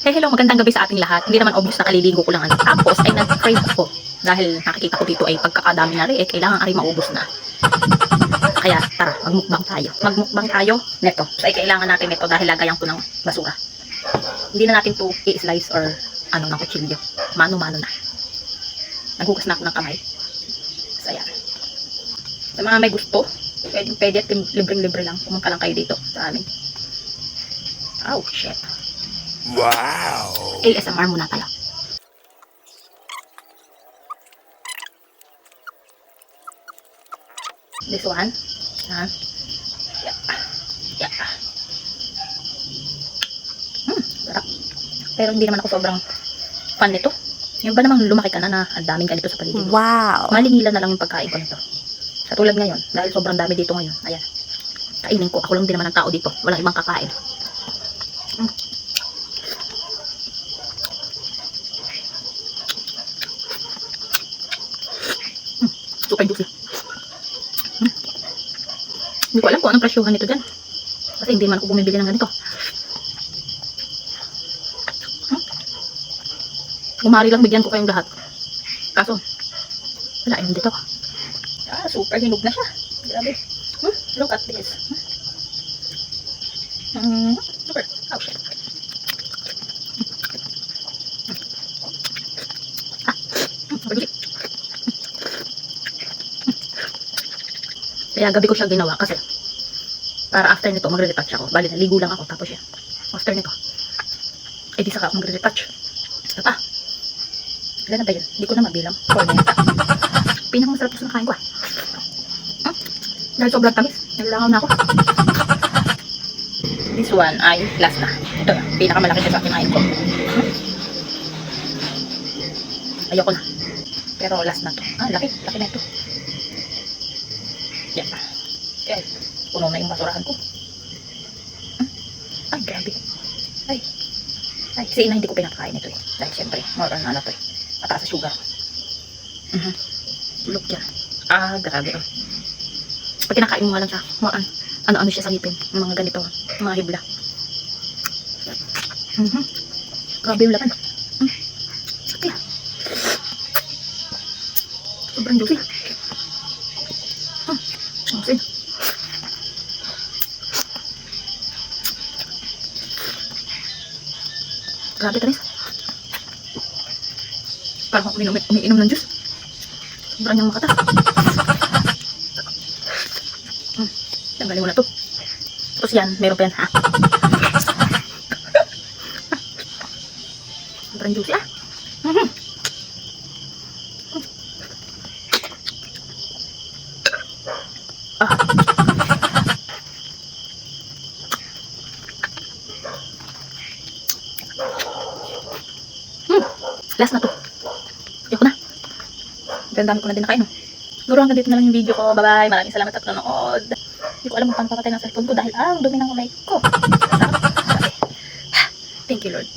Hey, hello, magandang gabi sa ating lahat. Hindi naman obvious na kaliligo ko lang ano. Tapos ay nag-crave ako. Dahil nakikita ko dito ay pagkakadami na rin, kailangan ay maubos na. Kaya tara, magmukbang tayo. Magmukbang tayo neto. So ay kailangan natin neto dahil lagayan ko ng basura. Hindi na natin to i-slice or ano ng kutsilyo. Mano-mano na. Naghugas na ako ng kamay. So ayan. Sa mga may gusto, pwede at libreng-libre lang. Pumunta lang kayo dito sa amin. Oh, shit. Wow! ASMR muna tayo. This one. Yeah. Yeah. Sarap. Pero hindi naman ako sobrang fan nito. Yung ba namang lumaki ka na ang daming ganito sa paligid mo. Wow! Malingilan na lang yung pagkain ko nito. Sa tulad ngayon, dahil sobrang dami dito ngayon. Ayan. Kainin ko. Ako lang din naman ang tao dito. Walang ibang kakain. Super juicy. Hindi ko alam kung anong presyuhan nito dyan. Kasi hindi man ako bumibili ng ganito. Umari lang bigyan ko kayong lahat. Kaso, wala yun dito. Super hinog na siya. Grabe. Look at this. Super. Oh shit. Super juicy. Kaya gabi ko siya ginawa kasi para after nito magre-retouch ako. Bali, naligo lang ako tapos yan. After nito, di saka ako magre-retouch. Ito pa. Ilan na ba yun? Hindi ko na mabilang. 4 na yata. Pinakamasarap sa nakain ko ah. Dahil sobrang tamis. Naglangaw na ako. This one ay last na. Ito na. Pinakamalaki na sa kinain ko. Ayoko na. Pero last na to. Laki. Laki na ito. Yan. Okay. Puno na yung basurahan ko. Ay, grabe. Ay, si ina hindi ko pinakain ito eh. Dahil syempre, more on ano to eh. Mataas sa sugar. Look yan. Grabe oh. Pag kinakain mo nga lang siya, more on, ano siya sa ngipin. Yung mga ganito, mga hibla. Grabe yung laman. Okay. Sobrang juicy. Juicy. Grabe tanis. Parang umiinom ng juice. Sobrang niyang makata. Tanggalin mo na to. Tapos yan, meron pa yan ha. Sobrang juicy ah. Last na to. Ayoko na. Ang dami ko na din nakain. Siguro hanggang dito na lang yung video ko. Bye-bye. Maraming salamat at nanonood. Hindi ko alam kung paano papatay ng cellphone ko dahil ang dumi ng kamay ko. Thank you, Lord.